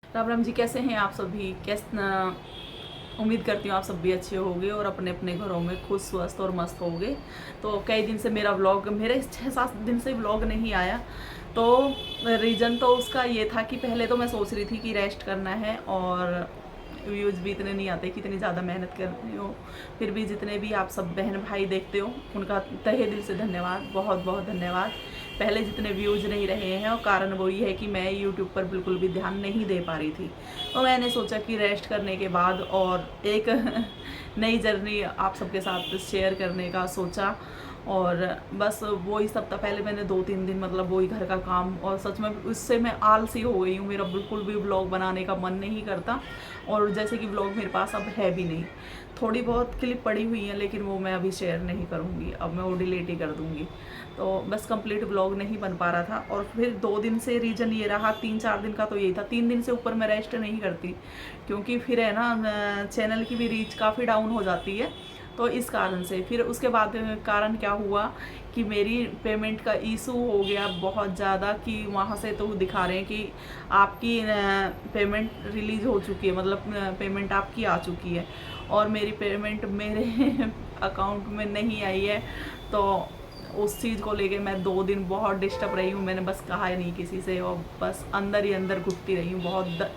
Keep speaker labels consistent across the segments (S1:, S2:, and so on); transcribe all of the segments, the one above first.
S1: राम राम जी, कैसे हैं आप सभी? उम्मीद करती हूँ आप सब भी अच्छे होंगे और अपने अपने घरों में खुश स्वस्थ और मस्त होंगे। तो कई दिन से मेरे 6-7 दिन से व्लॉग नहीं आया। तो रीज़न तो उसका ये था कि पहले तो मैं सोच रही थी कि रेस्ट करना है और व्यूज़ भी इतने नहीं आते कि इतनी ज़्यादा मेहनत कर रही हो। फिर भी जितने भी आप सब बहन भाई देखते हो उनका तहे दिल से धन्यवाद, बहुत बहुत धन्यवाद। पहले जितने व्यूज़ नहीं रहे हैं और कारण वही है कि मैं यूट्यूब पर बिल्कुल भी ध्यान नहीं दे पा रही थी। तो मैंने सोचा कि रेस्ट करने के बाद और एक नई जर्नी आप सबके साथ शेयर करने का सोचा। और बस वही सप्ताह पहले मैंने 2-3 दिन मतलब वही घर का काम, और सच में उससे मैं आलसी हो गई हूँ। मेरा बिल्कुल भी व्लॉग बनाने का मन नहीं करता और जैसे कि व्लॉग मेरे पास अब है भी नहीं। थोड़ी बहुत क्लिप पड़ी हुई हैं लेकिन वो मैं अभी शेयर नहीं करूँगी, अब मैं वो डिलीट ही कर दूँगी। तो बस कंप्लीट व्लॉग नहीं बन पा रहा था। और फिर 2 दिन से रीज़न ये रहा, 3-4 दिन का तो यही था। 3 दिन से ऊपर मैं रेस्ट नहीं करती क्योंकि फिर है ना चैनल की भी रीच काफ़ी डाउन हो जाती है। तो इस कारण से फिर उसके बाद कारण क्या हुआ कि मेरी पेमेंट का इशू हो गया बहुत ज़्यादा, कि वहाँ से तो दिखा रहे हैं कि आपकी पेमेंट रिलीज़ हो चुकी है, मतलब पेमेंट आपकी आ चुकी है और मेरी पेमेंट मेरे अकाउंट में नहीं आई है। तो उस चीज़ को लेके मैं 2 दिन बहुत डिस्टर्ब रही हूँ। मैंने बस कहा नहीं किसी से और बस अंदर ही अंदर घुटती रही हूँ। बहुत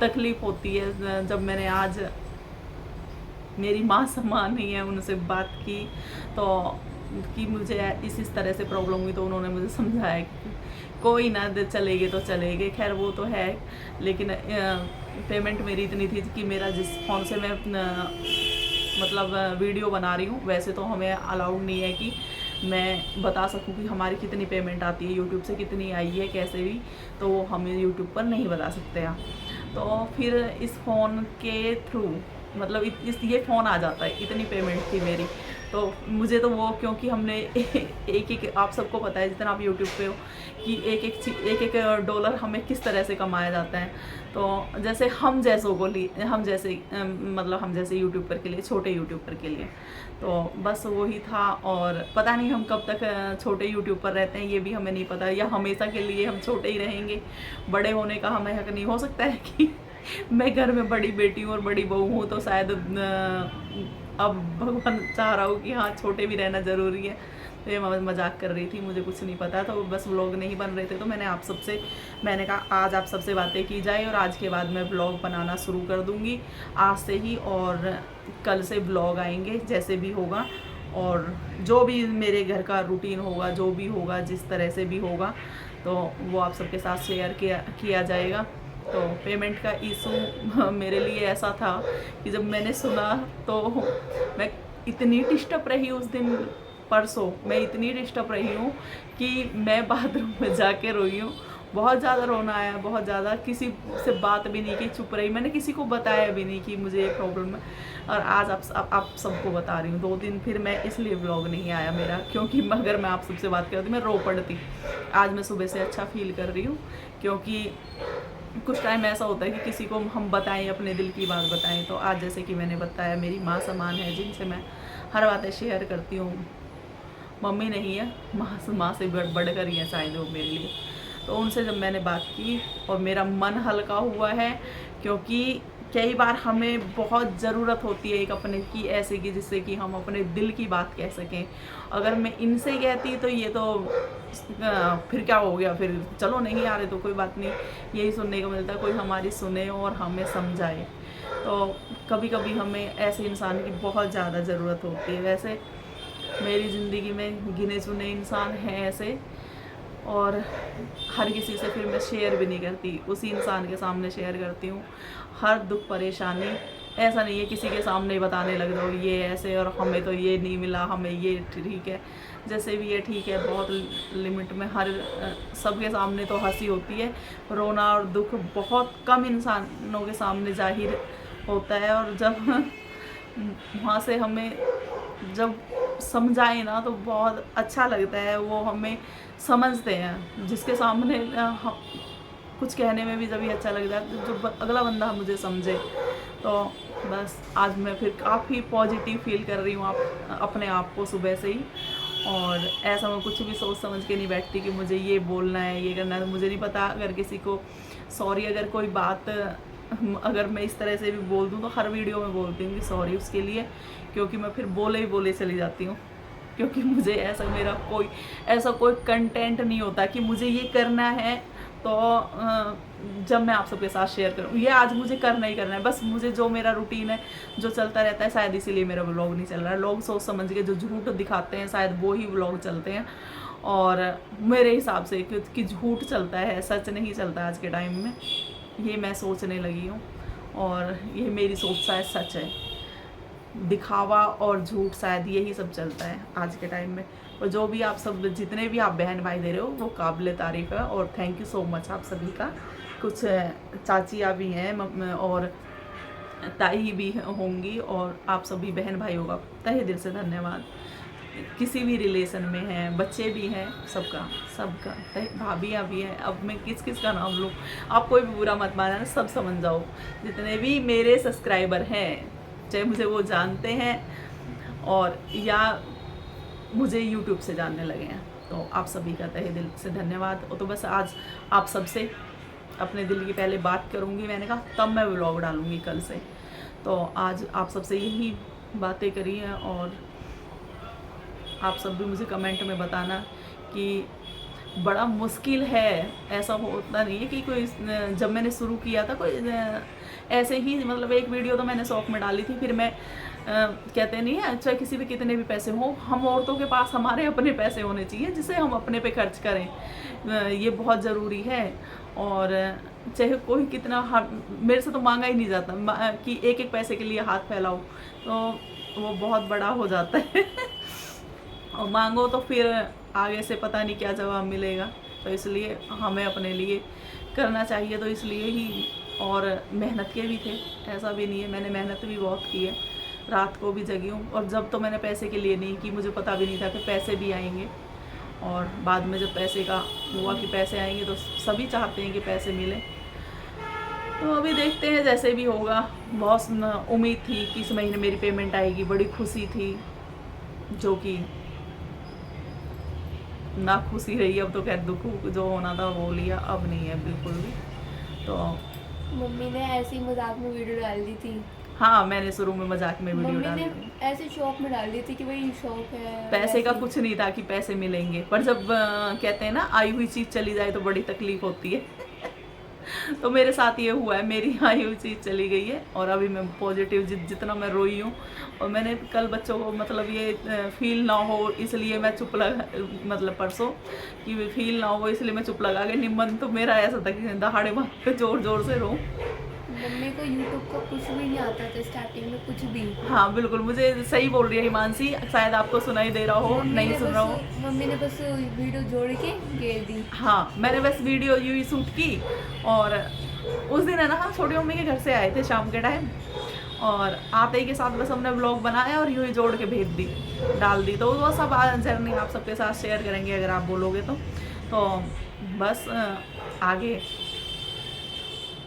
S1: तकलीफ़ होती है। जब मैंने आज मेरी माँ समान ही है उनसे बात की तो कि मुझे इस तरह से प्रॉब्लम हुई, तो उन्होंने मुझे समझाया कि कोई ना, चलेगे तो चलेगे। खैर वो तो है, लेकिन पेमेंट मेरी इतनी थी कि मेरा जिस फ़ोन से मैं मतलब वीडियो बना रही हूँ, वैसे तो हमें अलाउड नहीं है कि मैं बता सकूँ कि हमारी कितनी पेमेंट आती है, यूट्यूब से कितनी आई है कैसे भी, तो वो हमें यूट्यूब पर नहीं बता सकते हैं। तो फिर इस फ़ोन के थ्रू मतलब ये फ़ोन आ जाता है, इतनी पेमेंट थी मेरी। तो मुझे तो वो, क्योंकि हमने एक एक, आप सबको पता है जितना आप यूट्यूब पे हो, कि एक एक डॉलर हमें किस तरह से कमाया जाता है। तो जैसे हम जैसों को लिए, हम जैसे मतलब हम जैसे यूट्यूबर के लिए, छोटे यूट्यूबर के लिए, तो बस वही था। और पता नहीं हम कब तक छोटे यूट्यूब पर रहते हैं, ये भी हमें नहीं पता, या हमेशा के लिए हम छोटे ही रहेंगे। बड़े होने का हमें हक नहीं। हो सकता है कि मैं घर में बड़ी बेटी हूँ और बड़ी बहू हूँ, तो शायद अब भगवान चाह रहा हूँ कि हाँ, छोटे भी रहना ज़रूरी है। तो ये मैं मजाक कर रही थी, मुझे कुछ नहीं पता। तो बस व्लॉग नहीं बन रहे थे तो मैंने कहा आज आप सबसे बातें की जाए, और आज के बाद मैं व्लॉग बनाना शुरू कर दूँगी आज से ही। और कल से व्लॉग आएंगे जैसे भी होगा, और जो भी मेरे घर का रूटीन होगा, जो भी होगा, जिस तरह से भी होगा, तो वो आप सबके साथ शेयर किया जाएगा। तो पेमेंट का इशू मेरे लिए ऐसा था कि जब मैंने सुना तो मैं इतनी डिस्टर्ब रही उस दिन। परसों मैं इतनी डिस्टर्ब रही हूँ कि मैं बाथरूम में जाके रोई हूँ। बहुत ज़्यादा रोना आया, बहुत ज़्यादा। किसी से बात भी नहीं की, चुप रही। मैंने किसी को बताया भी नहीं कि मुझे ये प्रॉब्लम है, और आज आप सबको बता रही हूँ। 2 दिन फिर मैं इसलिए व्लॉग नहीं आया मेरा, क्योंकि अगर मैं आप सबसे बात करती मैं रो पड़ती। आज मैं सुबह से अच्छा फील कर रही हूँ, क्योंकि कुछ टाइम ऐसा होता है कि किसी को हम बताएं, अपने दिल की बात बताएं। तो आज जैसे कि मैंने बताया, मेरी माँ समान है जिनसे मैं हर बातें शेयर करती हूँ। मम्मी नहीं है, माँ से बढ़कर ही है शायद वो मेरे लिए। तो उनसे जब मैंने बात की और मेरा मन हल्का हुआ है, क्योंकि कई बार हमें बहुत ज़रूरत होती है एक अपने की, ऐसे की जिससे कि हम अपने दिल की बात कह सकें। अगर मैं इनसे कहती तो ये तो फिर क्या हो गया, फिर चलो नहीं आ रहे तो कोई बात नहीं, यही सुनने को मिलता है, कोई हमारी सुने और हमें समझाए। तो कभी कभी हमें ऐसे इंसान की बहुत ज़्यादा ज़रूरत होती है। वैसे मेरी ज़िंदगी में गिने चुने इंसान हैं ऐसे, और हर किसी से फिर मैं शेयर भी नहीं करती, उसी इंसान के सामने शेयर करती हूँ हर दुख परेशानी। ऐसा नहीं है किसी के सामने बताने लग जाओ ये ऐसे और हमें तो ये नहीं मिला, हमें ये ठीक है, जैसे भी ये ठीक है, बहुत लिमिट में। हर सबके सामने तो हंसी होती है, रोना और दुख बहुत कम इंसानों के सामने जाहिर होता है। और जब वहाँ से हमें जब समझाए ना तो बहुत अच्छा लगता है, वो हमें समझते हैं। जिसके सामने कुछ कहने में भी जब भी अच्छा लगता है, तो जो अगला बंदा मुझे समझे। तो बस आज मैं फिर काफ़ी पॉजिटिव फील कर रही हूँ अपने आप को सुबह से ही। और ऐसा मैं कुछ भी सोच समझ के नहीं बैठती कि मुझे ये बोलना है, ये करना है। तो मुझे नहीं पता अगर किसी को सॉरी, अगर कोई बात अगर मैं इस तरह से भी बोल दूँ तो हर वीडियो में बोलती हूँ कि सॉरी उसके लिए, क्योंकि मैं फिर बोले ही बोले चली जाती हूँ। क्योंकि मुझे ऐसा कोई कंटेंट नहीं होता कि मुझे ये करना है तो जब मैं आप सबके साथ शेयर करूँ, ये आज मुझे करना ही करना है। बस मुझे जो मेरा रूटीन है जो चलता रहता है, शायद इसीलिए मेरा व्लॉग नहीं चल रहा है। लोग सोच समझ के जो झूठ दिखाते हैं शायद वो ही व्लॉग चलते हैं, और मेरे हिसाब से कि झूठ चलता है, सच नहीं चलता आज के टाइम में, ये मैं सोचने लगी हूँ। और ये मेरी सोच शायद सच है, दिखावा और झूठ शायद यही सब चलता है आज के टाइम में। और जो भी आप सब जितने भी आप बहन भाई दे रहे हो वो काबिल तारीफ़ है, और थैंक यू सो मच आप सभी का। कुछ चाचियाँ भी हैं और ताई भी होंगी, और आप सभी बहन भाइयों का तहे दिल से धन्यवाद। किसी भी रिलेशन में हैं, बच्चे भी हैं, सबका भाभियाँ भी हैं। अब मैं किस किस का नाम लूँ, आप कोई भी बुरा मत मानना, सब समझ जाओ। जितने भी मेरे सब्सक्राइबर हैं, चाहे मुझे वो जानते हैं और या मुझे यूट्यूब से जानने लगे हैं, तो आप सभी का तहे दिल से धन्यवाद। तो बस आज आप सबसे अपने दिल की पहले बात करूँगी, मैंने कहा तब मैं व्लॉग डालूँगी कल से। तो आज आप सबसे यही बातें करी हैं, और आप सब भी मुझे कमेंट में बताना कि बड़ा मुश्किल है। ऐसा होता नहीं है कि कोई, जब मैंने शुरू किया था कोई ऐसे ही, मतलब एक वीडियो तो मैंने शौक में डाली थी, फिर मैं कहते नहीं है, चाहे किसी भी कितने भी पैसे हों, हम औरतों के पास हमारे अपने पैसे होने चाहिए जिसे हम अपने पे खर्च करें, ये बहुत ज़रूरी है। और चाहे कोई कितना, मेरे से तो मांगा ही नहीं जाता कि एक एक पैसे के लिए हाथ फैलाओ, तो वो बहुत बड़ा हो जाता है और मांगो तो फिर आगे से पता नहीं क्या जवाब मिलेगा। तो इसलिए हमें अपने लिए करना चाहिए, तो इसलिए ही। और मेहनत के भी थे, ऐसा भी नहीं है, मैंने मेहनत भी बहुत की है, रात को भी जगी हूँ। और जब तो मैंने पैसे के लिए नहीं की, मुझे पता भी नहीं था कि पैसे भी आएंगे, और बाद में जब पैसे का हुआ कि पैसे आएंगे तो सभी चाहते हैं कि पैसे मिले। तो अभी देखते हैं जैसे भी होगा। बहुत उम्मीद थी कि इस महीने मेरी पेमेंट आएगी, बड़ी खुशी थी, जो कि ना खुशी रही। अब तो खैर दुख जो होना था वो लिया, अब नहीं है बिल्कुल भी। तो
S2: मम्मी ने ऐसे ही मजाक में वीडियो डाल दी थी।
S1: हाँ, मैंने शुरू में मजाक में वीडियो डाली थी,
S2: मम्मी ने ऐसे शौक में डाल दी थी कि भाई शौक है,
S1: पैसे का कुछ नहीं था कि पैसे मिलेंगे। पर जब कहते हैं ना, आई हुई चीज़ चली जाए तो बड़ी तकलीफ होती है तो मेरे साथ ये हुआ है, मेरी आई हुई चीज़ चली गई है, और अभी मैं पॉजिटिव जितना मैं रोई हूँ। और मैंने कल बच्चों को, मतलब ये फील ना हो इसलिए मैं चुप लगा, मतलब परसों कि फील ना हो इसलिए मैं चुप लगा के, निमन तो मेरा ऐसा था कि दहाड़े मार के जोर जोर से रो।
S2: मम्मी को यूट्यूब का कुछ भी नहीं आता था स्टार्टिंग में, कुछ भी।
S1: हाँ बिल्कुल, मुझे सही बोल रही है हिमांशी, शायद आपको सुनाई दे रहा हो, नहीं सुन रहा हो।
S2: मम्मी ने बस वीडियो जोड़ के घेर दी।
S1: हाँ, मैंने बस वीडियो यूँ ही शूट की, और उस दिन है ना, हम छोटी मम्मी के घर से आए थे शाम के टाइम, और आते ही के साथ बस हमने व्लॉग बनाया और यूँ ही जोड़ के भेज दी, डाल दी। तो वो सब जर्नी आप सबके साथ शेयर करेंगे अगर आप बोलोगे तो बस आगे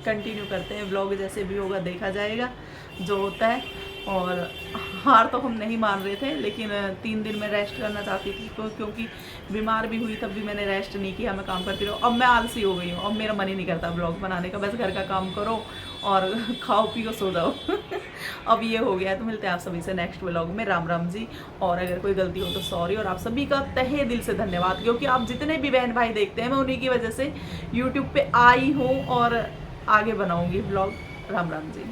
S1: कंटिन्यू करते हैं व्लॉग, जैसे भी होगा देखा जाएगा जो होता है। और हार तो हम नहीं मान रहे थे, लेकिन 3 दिन में रेस्ट करना चाहती थी, क्योंकि बीमार भी हुई तब भी मैंने रेस्ट नहीं किया, मैं काम करती रहूँ। अब मैं आलसी हो गई हूँ, अब मेरा मन ही नहीं करता ब्लॉग बनाने का, बस घर का काम करो और खाओ पियो सो जाओ अब ये हो गया है। तो मिलते हैं आप सभी से नेक्स्ट व्लॉग में। राम राम जी। और अगर कोई गलती हो तो सॉरी, और आप सभी का तहे दिल से धन्यवाद, क्योंकि आप जितने भी बहन भाई देखते हैं, मैं उन्हीं की वजह से यूट्यूब पे आई हूँ और आगे बनाऊँगी व्लॉग। राम राम जी।